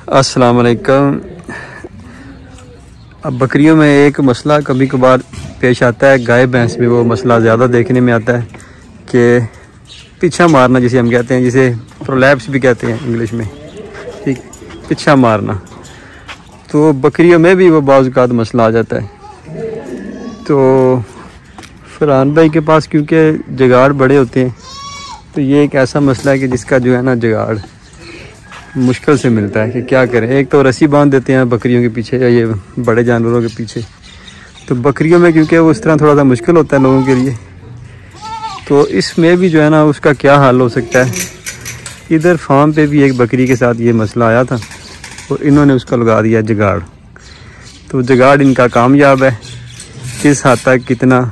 अस्सलाम वालेकुम। अब बकरियों में एक मसला कभी कभार पेश आता है, गाय भैंस में वो मसला ज़्यादा देखने में आता है कि पीछा मारना, जिसे हम कहते हैं, जिसे प्रोलैप्स भी कहते हैं इंग्लिश में, ठीक, पीछा मारना। तो बकरियों में भी वो बाज़ औक़ात मसला आ जाता है। तो फरहान भाई के पास क्योंकि जगाड़ बड़े होते हैं, तो ये एक ऐसा मसला है कि जिसका जो है ना जगाड़ मुश्किल से मिलता है कि क्या करें। एक तो रस्सी बांध देते हैं बकरियों के पीछे या ये बड़े जानवरों के पीछे, तो बकरियों में क्योंकि वो उस तरह थोड़ा सा मुश्किल होता है लोगों के लिए, तो इसमें भी जो है ना उसका क्या हल हो सकता है। इधर फार्म पे भी एक बकरी के साथ ये मसला आया था और इन्होंने उसका लगा दिया जगाड़। तो जगाड़ इनका कामयाब है, किस हद तक कितना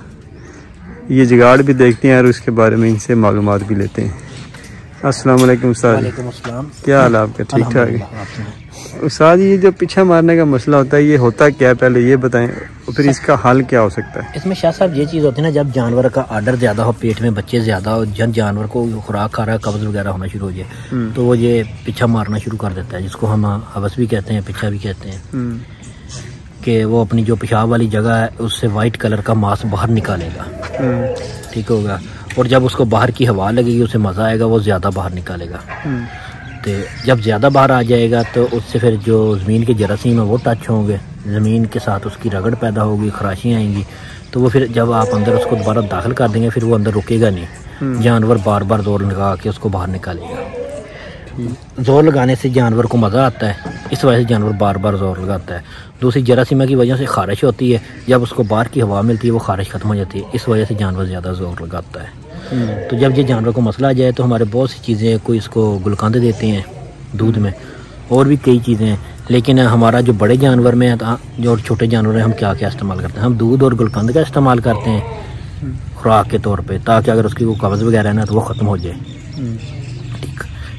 ये जगाड़ भी देखते हैं और उसके बारे में इनसे मालूमात भी लेते हैं। अस्सलाम वालेकुम उस्ताद। वालेकुम अस्सलाम। क्या हाल है आपका? ठीक ठाक है उस्ताद। ये जो पीछा मारने का मसला होता है, ये होता क्या है, पहले ये बताएं, और फिर इसका हल क्या हो सकता है? इसमें शाह साहब ये चीज़ होती है ना, जब जानवर का आर्डर ज़्यादा हो, पेट में बच्चे ज़्यादा हो, जब जानवर को खुराक खा रहा है, कब्ज़ वगैरह होना शुरू हो जाए, तो वो ये पीछा मारना शुरू कर देता है, जिसको हम हवस भी कहते हैं, पीछा भी कहते हैं, कि वो अपनी जो पेशाब वाली जगह है उससे वाइट कलर का मांस बाहर निकालेगा, ठीक होगा। और जब उसको बाहर की हवा लगेगी, उसे मज़ा आएगा, वो ज़्यादा बाहर निकालेगा। तो जब ज़्यादा बाहर आ जाएगा तो उससे फिर जो ज़मीन के जरासीम है वो टच होंगे, ज़मीन के साथ उसकी रगड़ पैदा होगी, खराशियाँ आएंगी। तो वो फिर जब आप अंदर उसको दोबारा दाखिल कर देंगे, फिर वो अंदर रुकेगा नहीं, जानवर बार बार जोर लगा के उसको बाहर निकालेगा। जोर लगाने से जानवर को मज़ा आता है, इस वजह से जानवर बार बार जोर लगाता है। दूसरी जरासीमा की वजह से खारिश होती है, जब उसको बाहर की हवा मिलती है वो खारिश ख़त्म हो जाती है, इस वजह से जानवर ज़्यादा जोर लगाता है। तो जब ये जानवर को मसला आ जाए तो हमारे बहुत सी चीज़ें, कोई इसको गुलकंद देते हैं दूध में, और भी कई चीज़ें हैं। लेकिन हमारा जो बड़े जानवर में है, जो छोटे जानवर हैं, हम क्या क्या इस्तेमाल करते हैं? हम दूध और गुलकंद का इस्तेमाल करते हैं खुराक के तौर पे, ताकि अगर उसकी वो कब्ज़ वगैरह है ना तो वो ख़त्म हो जाए।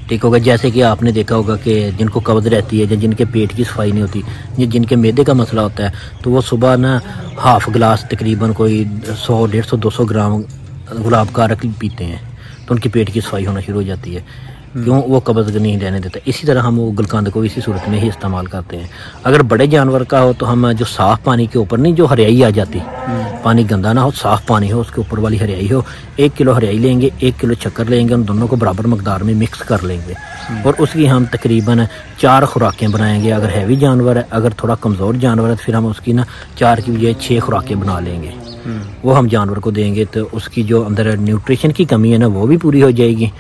ठीक होगा। जैसे कि आपने देखा होगा कि जिनको कब्ज़ रहती है, जिनके पेट की सफाई नहीं होती, जिनके मैदे का मसला होता है, तो वो सुबह ना हाफ़ गिलास तकरीबन कोई 100, 150, 200 ग्राम गुलाब का अरक पीते हैं, तो उनकी पेट की सफाई होना शुरू हो जाती है। क्यों? वो कब्ज़ नहीं रहने देता। इसी तरह हम वो गुलकंद को इसी सूरत में ही इस्तेमाल करते हैं। अगर बड़े जानवर का हो तो हम जो साफ़ पानी के ऊपर नहीं, जो हरियाई आ जाती, पानी गंदा ना हो, साफ़ पानी हो, उसके ऊपर वाली हरियाई हो, 1 किलो हरियाई लेंगे, 1 किलो शक्कर लेंगे, उन दोनों को बराबर मकदार में मिक्स कर लेंगे और उसकी हम तकरीबन 4 खुराकें बनाएंगे। अगर हैवी जानवर है, अगर थोड़ा कमज़ोर जानवर है, तो फिर हम उसकी ना 4 की बजाय 6 खुराकें बना लेंगे। वो हम जानवर को देंगे तो उसकी जो अंदर न्यूट्रिशन की कमी है ना, वो भी पूरी हो जाएगी,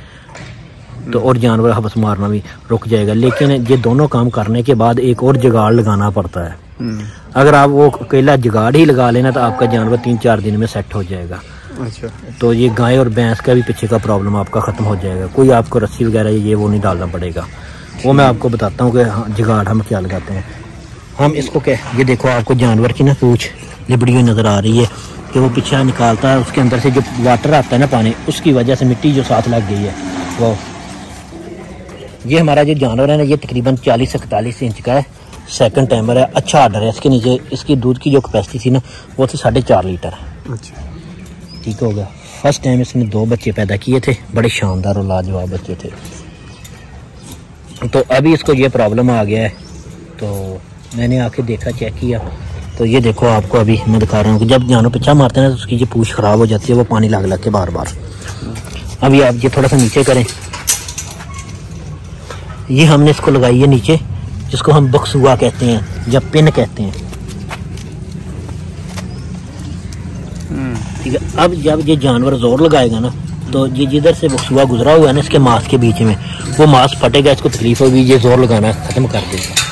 तो और जानवर हवस मारना भी रुक जाएगा। लेकिन ये दोनों काम करने के बाद एक और जुगाड़ लगाना पड़ता है। अगर आप वो अकेला जुगाड़ ही लगा लेना तो आपका जानवर 3-4 दिन में सेट हो जाएगा। अच्छा। तो ये गाय और भैंस का भी पीछे का प्रॉब्लम आपका ख़त्म हो जाएगा। कोई आपको रस्सी वगैरह ये वो नहीं डालना पड़ेगा। वो मैं आपको बताता हूँ कि जुगाड़ हम क्या लगाते हैं। हम इसको क्या, ये देखो आपको जानवर की ना पूंछ लिबड़ी हुई नज़र आ रही है कि वो पीछा निकालता है, उसके अंदर से जो वाटर आता है ना, पानी, उसकी वजह से मिट्टी जो साथ लग गई है वो। ये हमारा जो जानवर है ना, ये तकरीबन 40 से 41 इंच का है, सेकंड टाइमर है, अच्छा आर्डर है। इसके नीचे इसकी दूध की जो कैपेसिटी थी ना वो थी 4.5 लीटर। अच्छा, ठीक हो गया। फर्स्ट टाइम इसने 2 बच्चे पैदा किए थे, बड़े शानदार और लाजवाब बच्चे थे। तो अभी इसको ये प्रॉब्लम आ गया है, तो मैंने आके देखा, चेक किया, तो ये देखो आपको अभी मैं दिखा रहा हूँ कि जब जानवर पीछा मारते हैं ना तो उसकी ये पूंछ ख़राब हो जाती है, वो पानी लग के बार बार। अभी आप ये थोड़ा सा नीचे करें, ये हमने इसको लगाई है नीचे, जिसको हम बक्सुआ कहते हैं या पिन कहते हैं, ठीक है। अब जब ये जानवर जोर लगाएगा ना, तो ये जिधर से बक्सुआ गुजरा हुआ है ना, इसके मांस के बीच में, वो मांस फटेगा, इसको तकलीफ होगी, ये जोर लगाना ख़त्म कर देगा।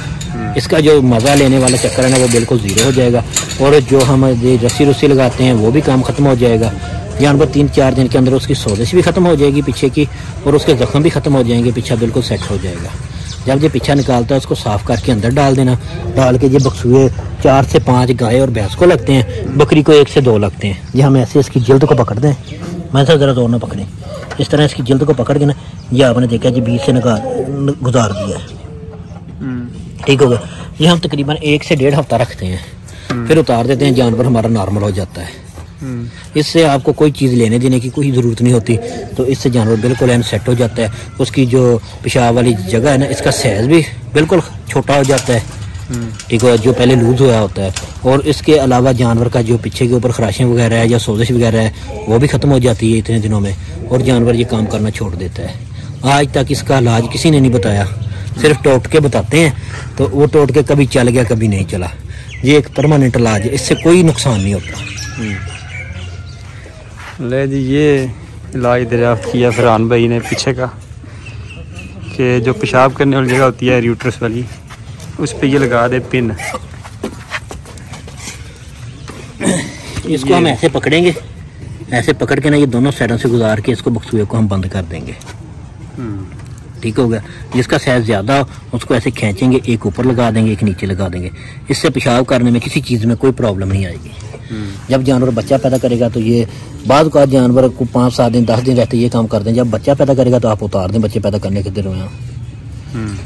इसका जो मज़ा लेने वाला चक्कर है ना, वो बिल्कुल ज़ीरो हो जाएगा। और जो हम ये रस्सी लगाते हैं वो भी काम ख़त्म हो जाएगा। जानवर 3-4 दिन के अंदर उसकी सोजिश भी ख़त्म हो जाएगी पीछे की, और उसके ज़ख्म भी ख़त्म हो जाएंगे, पीछा बिल्कुल सेट हो जाएगा। जब ये पीछा निकालता है उसको साफ़ करके अंदर डाल देना, डाल के ये बक्सुए 4 से 5 गाय और भैंस को लगते हैं, बकरी को 1 से 2 लगते हैं। ये हम ऐसे इसकी जल्द को पकड़ दें, मैं तो ज़रा जोर ना पकड़ें, इस तरह इसकी जल्द को पकड़ के ना, ये आपने देखा जी बीच से गुजार दिया है, ठीक हो गया। ये हम तकरीबन 1 से 1.5 हफ्ता रखते हैं, फिर उतार देते हैं, जानवर हमारा नॉर्मल हो जाता है। इससे आपको कोई चीज़ लेने देने की कोई ज़रूरत नहीं होती। तो इससे जानवर बिल्कुल एन सेट हो जाता है। उसकी जो पेशाब वाली जगह है ना, इसका साइज़ भी बिल्कुल छोटा हो जाता है, ठीक है, जो पहले लूज हुआ होता है। और इसके अलावा जानवर का जो पीछे के ऊपर खराशें वगैरह है या सोजिश वगैरह है वो भी ख़त्म हो जाती है इतने दिनों में, और जानवर ये काम करना छोड़ देता है। आज तक इसका इलाज किसी ने नहीं बताया, सिर्फ टोटके बताते हैं, तो वो टोटके कभी चल गया कभी नहीं चला। ये एक परमानेंट इलाज है, इससे कोई नुकसान नहीं होता। ले जी, ये इलाज दरियाफ्त किया फरहान भाई ने पीछे का, कि जो पेशाब करने वाली जगह होती है यूट्रस वाली, उस पे ये लगा दे पिन। इसको हम ऐसे पकड़ेंगे, ऐसे पकड़ के ना ये दोनों साइडों से गुजार के इसको बक्सुए को हम बंद कर देंगे। ठीक हो गया। जिसका साइज ज़्यादा हो उसको ऐसे खींचेंगे, एक ऊपर लगा देंगे एक नीचे लगा देंगे। इससे पेशाब करने में किसी चीज़ में कोई प्रॉब्लम नहीं आएगी। जब जानवर बच्चा पैदा करेगा तो ये बाद का जानवर को 5-7 दिन 10 दिन रहते ये काम कर दें। जब बच्चा पैदा करेगा तो आप उतार दें बच्चे पैदा करने के दिनों में।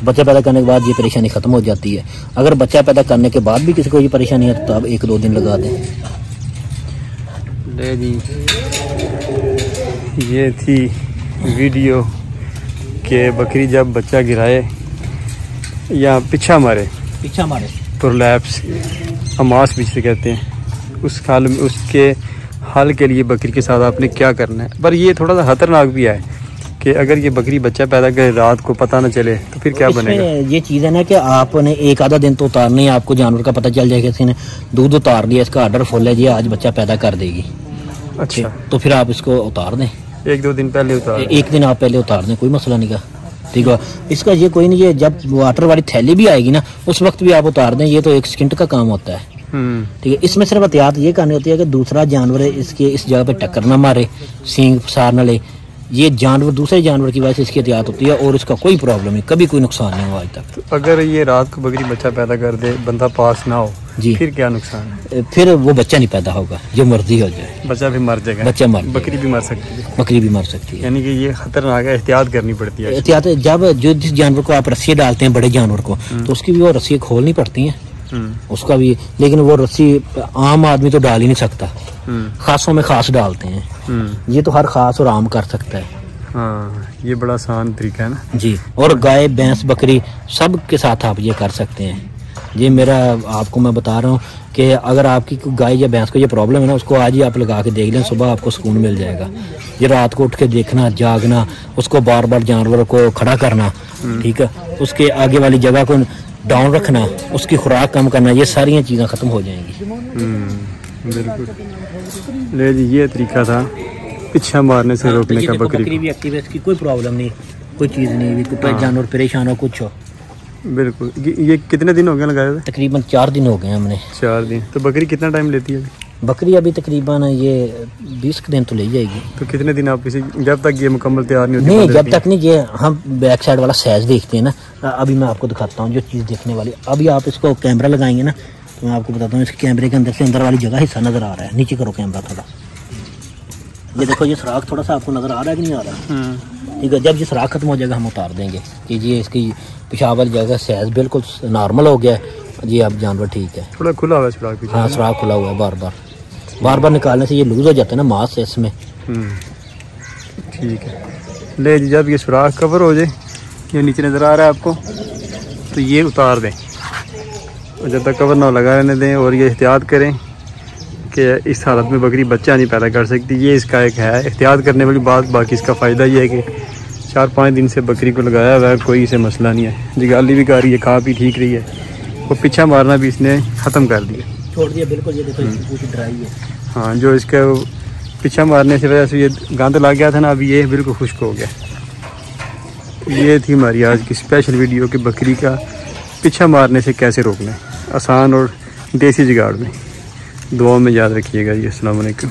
बच्चा पैदा करने के बाद ये परेशानी ख़त्म हो जाती है। अगर बच्चा पैदा करने के बाद भी किसी को ये परेशानी है तो आप 1-2 दिन लगा दें। ले जी, ये थी वीडियो कि बकरी जब बच्चा गिराए या पीछा मारे प्रोलैप्स अमास भी से कहते हैं, उस हाल में उसके हल के लिए बकरी के साथ आपने क्या करना है। पर ये थोड़ा सा खतरनाक भी है कि अगर ये बकरी बच्चा पैदा करे रात को पता न चले तो फिर क्या बनेगा। ये चीज़ है ना कि आपने 1-आधा दिन तो उतारना है, आपको जानवर का पता चल जाएगा किसी ने दूध उतार दिया, इसका आर्डर फुल है जी आज बच्चा पैदा कर देगी, अच्छा, तो फिर आप इसको उतार दें। 1-2 दिन पहले उतार, 1 दिन आप पहले उतार दें, कोई मसला नहीं का। ठीक है, इसका ये कोई नहीं, ये जब वाटर वाली थैली भी आएगी ना उस वक्त भी आप उतार दें। ये तो 1 सेकंड का काम होता है। ठीक है, इसमें सिर्फ एहतियात ये करनी होती है कि दूसरा जानवर इसके इस जगह पे टक्कर ना मारे, सींग फसार न ले। ये जानवर दूसरे जानवर की वजह से इसकी एहतियात होती है और इसका कोई प्रॉब्लम नहीं, कभी कोई नुकसान नहीं हुआ आज तक। तो अगर ये रात को बकरी बच्चा पैदा कर दे, बंदा पास ना हो जी, फिर क्या नुकसान है? फिर वो बच्चा नहीं पैदा होगा, जो मर्जी हो जाए, बच्चा भी मर जाएगा। बच्चा मर, बकरी भी मर सकती है। बकरी भी मर सकती है। यानी कि ये खतरनाक है, एहतियात करनी पड़ती है। एहतियात जब जो जिस जानवर को आप रस्सी डालते हैं बड़े जानवर को, तो उसकी भी वो रस्सी खोलनी पड़ती है उसका भी, लेकिन वो रस्सी आम आदमी तो डाल ही नहीं सकता, खासों में खास डालते हैं। ये तो हर खास और आम कर सकता है। हाँ, ये बड़ा आसान तरीका है ना जी। और गाय भैंस बकरी सब के साथ आप ये कर सकते हैं। ये मेरा आपको मैं बता रहा हूँ कि अगर आपकी गाय या भैंस को ये प्रॉब्लम है ना, उसको आज ही आप लगा के देख लें, सुबह आपको सुकून मिल जाएगा। ये रात को उठ के देखना, जागना, उसको बार बार जानवर को खड़ा करना, ठीक है, उसके आगे वाली जगह को डाउन रखना, उसकी खुराक कम करना, ये सारी चीज़ें ख़त्म हो जाएंगी। बिल्कुल। ले जी, ये तरीका था पीछा मारने से रोकने का। बकरी भी एक्टिव है, इसकी कोई प्रॉब्लम नहीं, कोई चीज़ नहीं, कोई जानवर परेशान हो कुछ हो। बिल्कुल। ये कितने दिन हो गए लगाए हुए? तकरीबन 4 दिन हो गए हमने। 4 दिन। तो बकरी कितना टाइम लेती है? बकरी अभी तकरीबन ये 20 दिन तो ले जाएगी। तो कितने दिन आप इसे, जब तक ये मुकम्मल तैयार नहीं होती? नहीं, जब तक नहीं। ये हम बैक साइड वाला साइज देखते हैं ना, अभी मैं आपको दिखाता हूँ जो चीज़ देखने वाली। अभी आप इसको कैमरा लगाएंगे ना तो मैं आपको बताता हूँ, इसके कैमरे के अंदर से अंदर वाली जगह हिस्सा नज़र आ रहा है। नीचे करो कैमरा थोड़ा, ये देखो, ये सुराख थोड़ा सा आपको नज़र आ रहा है कि नहीं आ रहा? ठीक है, जब ये सुराख खत्म हो जाएगा हम उतार देंगे कि ये इसकी पेशाब वाली जगह साइज बिल्कुल नॉर्मल हो गया है जी। अब जानवर ठीक है, थोड़ा खुला हुआ है सुराख पीछे। हाँ, सुराख खुला हुआ है। बार बार निकालने से ये लूज हो जाता है ना मांस से इसमें। ठीक है। ले जी, जब ये सुराख कवर हो जाए, ये नीचे नज़र आ रहा है आपको, तो ये उतार दें और जब तक कवर ना लगा रहने दें। और ये एहतियात करें कि इस हालत में बकरी बच्चा नहीं पैदा कर सकती। ये इसका एक है एहतियात करने वाली बात। बाकी इसका फ़ायदा ये है कि 4-5 दिन से बकरी को लगाया हुआ है, कोई इसे मसला नहीं है। जगाली भी कर रही है, खा पी ठीक रही है। वो पीछा मारना भी इसने ख़त्म कर दिया, छोड़ दिया बिल्कुल। ये देखो, पूरी ड्राई है। हाँ, जो इसका पीछा मारने से वजह से ये गंद लग गया था ना, अभी ये बिल्कुल खुश्क हो गया। ये थी हमारी आज की स्पेशल वीडियो कि बकरी का पीछा मारने से कैसे रोकना है, आसान और देसी जुगाड़ में। दुआ में याद रखिएगा जी। अस्सलाम वालेकुम।